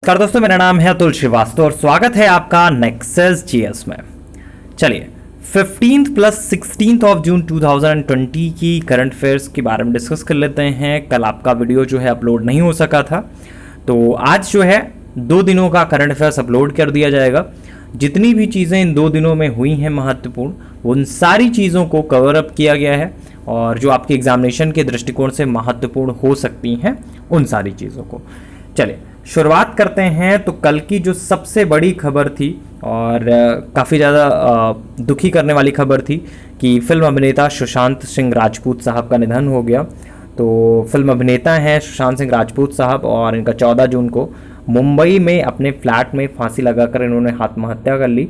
नमस्कार दोस्तों, मेरा नाम है अतुल श्रीवास्तव और स्वागत है आपका नेक्सस जीएस में। चलिए 15 प्लस 16 ऑफ जून 2020 की करंट अफेयर्स के बारे में डिस्कस कर लेते हैं। कल आपका वीडियो जो है अपलोड नहीं हो सका था, तो आज जो है 2 दिनों का करंट अफेयर्स अपलोड कर दिया जाएगा। जितनी भी चीज़ें इन 2 दिनों में हुई हैं महत्वपूर्ण, उन सारी चीज़ों को कवर अप किया गया है और जो आपके एग्जामिनेशन के दृष्टिकोण से महत्वपूर्ण हो सकती हैं उन सारी चीज़ों को। चलिए शुरुआत करते हैं। तो कल की जो सबसे बड़ी खबर थी और काफ़ी ज़्यादा दुखी करने वाली खबर थी कि फिल्म अभिनेता सुशांत सिंह राजपूत साहब का निधन हो गया। तो फिल्म अभिनेता हैं सुशांत सिंह राजपूत साहब और इनका 14 जून को मुंबई में अपने फ्लैट में फांसी लगाकर इन्होंने आत्महत्या कर ली।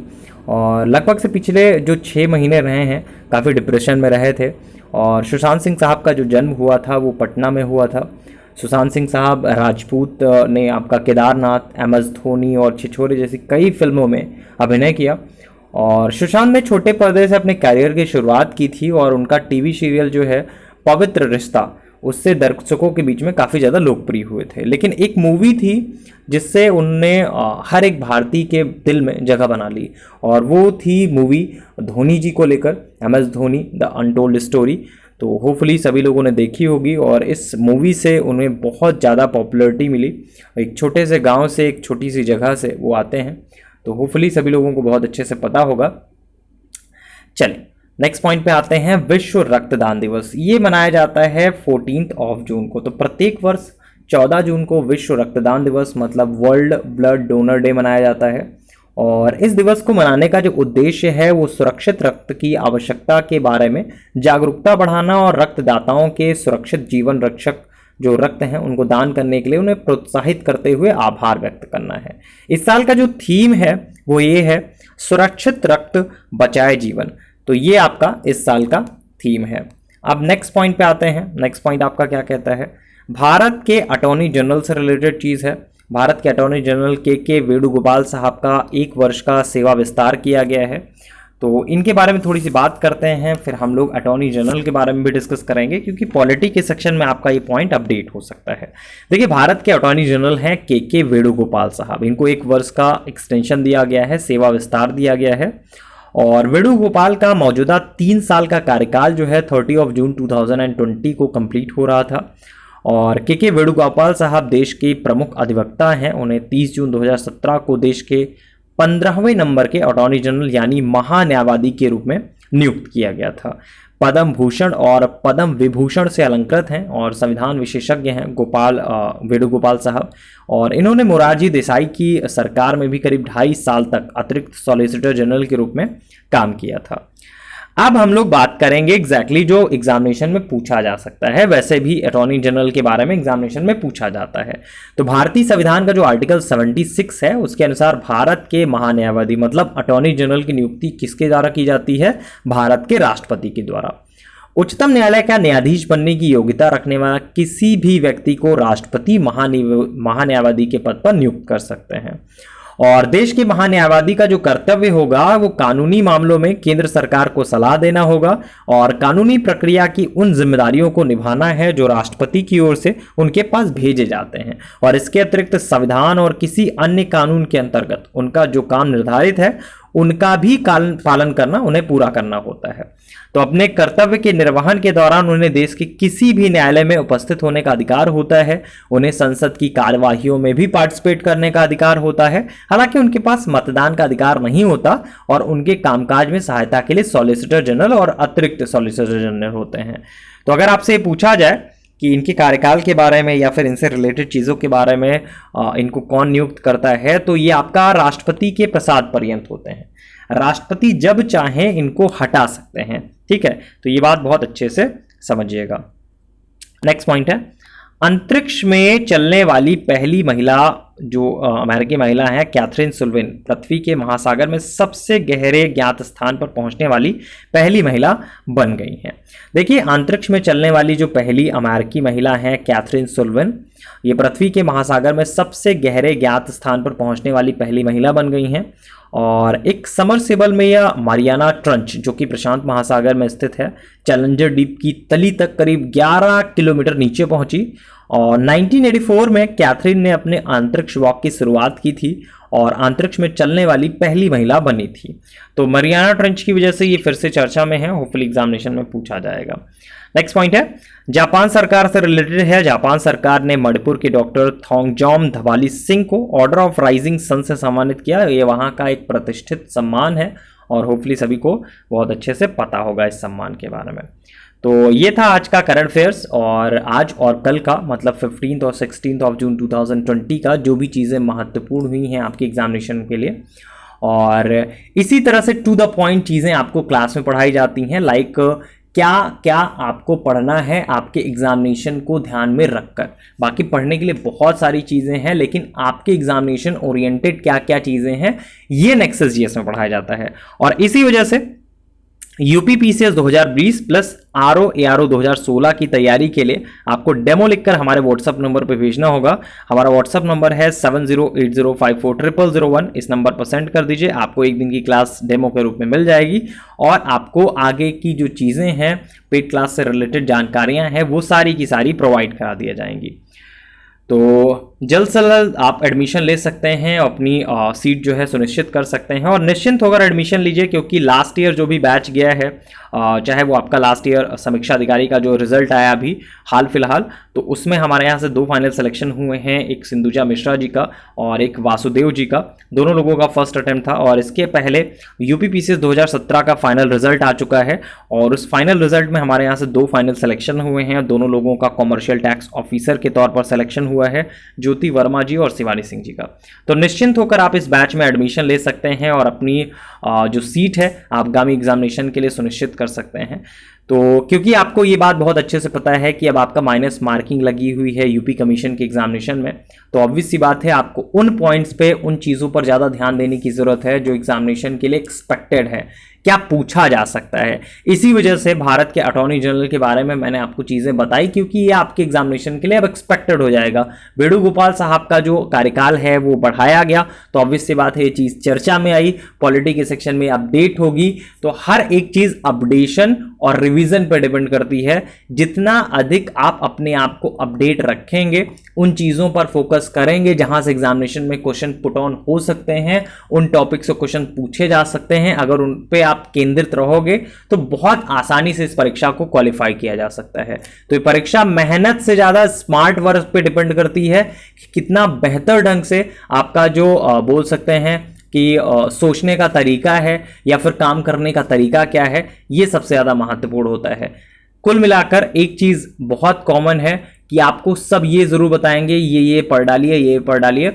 और लगभग से पिछले जो 6 महीने रहे हैं काफ़ी डिप्रेशन में रहे थे। और सुशांत सिंह साहब का जो जन्म हुआ था वो पटना में हुआ था। सुशांत सिंह साहब राजपूत ने आपका केदारनाथ, MS धोनी और छिछोरे जैसी कई फिल्मों में अभिनय किया। और सुशांत ने छोटे पर्दे से अपने कैरियर की शुरुआत की थी और उनका टीवी सीरियल जो है पवित्र रिश्ता, उससे दर्शकों के बीच में काफ़ी ज़्यादा लोकप्रिय हुए थे। लेकिन एक मूवी थी जिससे उनने हर एक भारतीय के दिल में जगह बना ली और वो थी मूवी धोनी जी को लेकर, MS Dhoni the untold story. तो होपफुली सभी लोगों ने देखी होगी और इस मूवी से उन्हें बहुत ज़्यादा पॉपुलैरिटी मिली। एक छोटे से गांव से, एक छोटी सी जगह से वो आते हैं, तो होपफुली सभी लोगों को बहुत अच्छे से पता होगा। चलिए नेक्स्ट पॉइंट पे आते हैं। विश्व रक्तदान दिवस ये मनाया जाता है 14 ऑफ जून को। तो प्रत्येक वर्ष 14 जून को विश्व रक्तदान दिवस मतलब वर्ल्ड ब्लड डोनर डे मनाया जाता है। और इस दिवस को मनाने का जो उद्देश्य है वो सुरक्षित रक्त की आवश्यकता के बारे में जागरूकता बढ़ाना और रक्तदाताओं के सुरक्षित जीवन रक्षक जो रक्त हैं उनको दान करने के लिए उन्हें प्रोत्साहित करते हुए आभार व्यक्त करना है। इस साल का जो थीम है वो ये है, सुरक्षित रक्त बचाए जीवन। तो ये आपका इस साल का थीम है। अब नेक्स्ट पॉइंट पे आते हैं। नेक्स्ट पॉइंट आपका क्या कहता है? भारत के अटॉर्नी जनरल से रिलेटेड चीज़ है। भारत के अटॉर्नी जनरल के वेणुगोपाल साहब का 1 वर्ष का सेवा विस्तार किया गया है। तो इनके बारे में थोड़ी सी बात करते हैं, फिर हम लोग अटॉर्नी जनरल के बारे में भी डिस्कस करेंगे क्योंकि पॉलिटी के सेक्शन में आपका ये पॉइंट अपडेट हो सकता है। देखिए भारत के अटॉर्नी जनरल हैं के वेणुगोपाल साहब। इनको 1 वर्ष का एक्सटेंशन दिया गया है, सेवा विस्तार दिया गया है। और वेणुगोपाल का मौजूदा 3 साल का कार्यकाल जो है 30 ऑफ जून 2020 को कंप्लीट हो रहा था। और के वेणुगोपाल साहब देश के प्रमुख अधिवक्ता हैं। उन्हें 30 जून 2017 को देश के 15वें नंबर के अटॉर्नी जनरल यानी महान्यायवादी के रूप में नियुक्त किया गया था। पद्म भूषण और पद्म विभूषण से अलंकृत हैं और संविधान विशेषज्ञ हैं वेणुगोपाल साहब। और इन्होंने मोरारजी देसाई की सरकार में भी करीब 2.5 साल तक अतिरिक्त सॉलिसिटर जनरल के रूप में काम किया था। अब हम लोग बात करेंगे एग्जैक्टली जो एग्जामिनेशन में पूछा जा सकता है। वैसे भी अटॉर्नी जनरल के बारे में एग्जामिनेशन में पूछा जाता है। तो भारतीय संविधान का जो आर्टिकल 76 है उसके अनुसार भारत के महान्यायवादी मतलब अटॉर्नी जनरल की नियुक्ति किसके द्वारा की जाती है? भारत के राष्ट्रपति के द्वारा। उच्चतम न्यायालय का न्यायाधीश बनने की योग्यता रखने वाला किसी भी व्यक्ति को राष्ट्रपति महान्यायवादी के पद पर नियुक्त कर सकते हैं। और देश के महान्यायवादी का जो कर्तव्य होगा वो कानूनी मामलों में केंद्र सरकार को सलाह देना होगा और कानूनी प्रक्रिया की उन जिम्मेदारियों को निभाना है जो राष्ट्रपति की ओर से उनके पास भेजे जाते हैं। और इसके अतिरिक्त संविधान और किसी अन्य कानून के अंतर्गत उनका जो काम निर्धारित है उनका भी पालन करना, उन्हें पूरा करना होता है। तो अपने कर्तव्य के निर्वहन के दौरान उन्हें देश के किसी भी न्यायालय में उपस्थित होने का अधिकार होता है। उन्हें संसद की कार्यवाहियों में भी पार्टिसिपेट करने का अधिकार होता है। हालांकि उनके पास मतदान का अधिकार नहीं होता और उनके कामकाज में सहायता के लिए सॉलिसिटर जनरल और अतिरिक्त सॉलिसिटर जनरल होते हैं। तो अगर आपसे पूछा जाए कि इनके कार्यकाल के बारे में या फिर इनसे रिलेटेड चीज़ों के बारे में इनको कौन नियुक्त करता है, तो ये आपका राष्ट्रपति के प्रसाद पर्यंत होते हैं। राष्ट्रपति जब चाहें इनको हटा सकते हैं। ठीक है, तो ये बात बहुत अच्छे से समझिएगा। नेक्स्ट पॉइंट है, अंतरिक्ष में चलने वाली पहली महिला जो अमेरिकी महिला है कैथरीन सुल्लिवन पृथ्वी के महासागर में सबसे गहरे ज्ञात स्थान पर पहुंचने वाली पहली महिला बन गई हैं। देखिए अंतरिक्ष में चलने वाली जो पहली अमेरिकी महिला है कैथरीन सुल्लिवन, ये पृथ्वी के महासागर में सबसे गहरे ज्ञात स्थान पर पहुंचने वाली पहली महिला बन गई हैं। और एक समरसेबल में या मारियाना ट्रंच जो कि प्रशांत महासागर में स्थित है, चैलेंजर डीप की तली तक करीब 11 किलोमीटर नीचे पहुंची और 1984 में कैथरीन ने अपने अंतरिक्ष वॉक की शुरुआत की थी और अंतरिक्ष में चलने वाली पहली महिला बनी थी। तो मरियाना ट्रेंच की वजह से ये फिर से चर्चा में है, होपफुली एग्जामिनेशन में पूछा जाएगा। नेक्स्ट पॉइंट है, जापान सरकार से रिलेटेड है। जापान सरकार ने मणिपुर के डॉक्टर थोंगजॉम धवाली सिंह को ऑर्डर ऑफ राइजिंग सन से सम्मानित किया। ये वहाँ का एक प्रतिष्ठित सम्मान है और होपफुली सभी को बहुत अच्छे से पता होगा इस सम्मान के बारे में। तो ये था आज का करंट अफेयर्स, और आज और कल का मतलब 15 और 16 ऑफ जून 2020 का जो भी चीज़ें महत्वपूर्ण हुई हैं आपके एग्जामिनेशन के लिए, और इसी तरह से टू द पॉइंट चीज़ें आपको क्लास में पढ़ाई जाती हैं। लाइक क्या क्या आपको पढ़ना है आपके एग्जामिनेशन को ध्यान में रखकर। बाकी पढ़ने के लिए बहुत सारी चीज़ें हैं, लेकिन आपके एग्जामिनेशन ओरिएंटेड क्या क्या चीज़ें हैं ये नेक्सस जीएस में पढ़ाया जाता है। और इसी वजह से यूपीपीसीएस 2020 प्लस आरओ एआरओ 2016 की तैयारी के लिए आपको डेमो लिखकर हमारे व्हाट्सएप नंबर पर भेजना होगा। हमारा व्हाट्सएप नंबर है 7080540001। इस नंबर पर सेंड कर दीजिए, आपको एक दिन की क्लास डेमो के रूप में मिल जाएगी और आपको आगे की जो चीज़ें हैं पेड क्लास से रिलेटेड जानकारियां हैं वो सारी की सारी प्रोवाइड करा दी जाएंगी। तो जल्द से जल्द आप एडमिशन ले सकते हैं, अपनी सीट जो है सुनिश्चित कर सकते हैं और निश्चिंत होकर एडमिशन लीजिए, क्योंकि लास्ट ईयर जो भी बैच गया है, चाहे वो आपका लास्ट ईयर समीक्षा अधिकारी का जो रिजल्ट आया अभी हाल फिलहाल, तो उसमें हमारे यहाँ से 2 फाइनल सिलेक्शन हुए हैं, एक सिंधुजा मिश्रा जी का और एक वासुदेव जी का। दोनों लोगों का फर्स्ट अटेम्प्ट था और इसके पहले यूपीपीसीएस 2017 का फाइनल रिजल्ट आ चुका है और उस फाइनल रिजल्ट में हमारे यहाँ से 2 फाइनल सिलेक्शन हुए हैं। दोनों लोगों का कॉमर्शियल टैक्स ऑफिसर के तौर पर सिलेक्शन हुआ है, ज्योति वर्मा जी और शिवानी सिंह जी का। तो निश्चिंत होकर आप इस बैच में एडमिशन ले सकते हैं और अपनी जो सीट है आगामी एग्जामिनेशन के लिए सुनिश्चित कर सकते हैं। तो क्योंकि आपको ये बात बहुत अच्छे से पता है कि अब आपका माइनस मार्किंग लगी हुई है यूपी कमीशन के एग्जामिनेशन में, तो ऑब्वियस सी बात है आपको उन पॉइंट्स पे, उन चीज़ों पर ज़्यादा ध्यान देने की ज़रूरत है जो एग्जामिनेशन के लिए एक्सपेक्टेड है, क्या पूछा जा सकता है। इसी वजह से भारत के अटॉर्नी जनरल के बारे में मैंने आपको चीज़ें बताई, क्योंकि ये आपके एग्जामिनेशन के लिए अब एक्सपेक्टेड हो जाएगा। वेणुगोपाल साहब का जो कार्यकाल है वो बढ़ाया गया, तो ऑब्वियस सी बात है ये चीज़ चर्चा में आई, पॉलिटी के सेक्शन में अपडेट होगी। तो हर एक चीज़ अपडेशन और रिवीजन पर डिपेंड करती है। जितना अधिक आप अपने आप को अपडेट रखेंगे, उन चीज़ों पर फोकस करेंगे जहां से एग्जामिनेशन में क्वेश्चन पुट ऑन हो सकते हैं, उन टॉपिक से क्वेश्चन पूछे जा सकते हैं, अगर उन पे आप केंद्रित रहोगे तो बहुत आसानी से इस परीक्षा को क्वालिफाई किया जा सकता है। तो ये परीक्षा मेहनत से ज़्यादा स्मार्ट वर्क पे डिपेंड करती है कि कितना बेहतर ढंग से आपका जो बोल सकते हैं कि सोचने का तरीका है या फिर काम करने का तरीका क्या है, ये सबसे ज़्यादा महत्वपूर्ण होता है। कुल मिलाकर एक चीज़ बहुत कॉमन है कि आपको सब ये ज़रूर बताएंगे, ये पढ़ डालिए, ये पढ़ डालिए,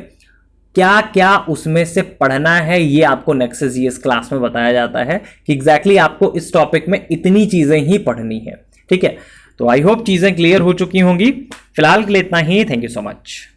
क्या क्या उसमें से पढ़ना है ये आपको नेक्सस जीएस क्लास में बताया जाता है कि एग्जैक्टली आपको इस टॉपिक में इतनी चीज़ें ही पढ़नी है। ठीक है, तो आई होप चीज़ें क्लियर हो चुकी होंगी। फिलहाल के लिए इतना ही। Thank you so much.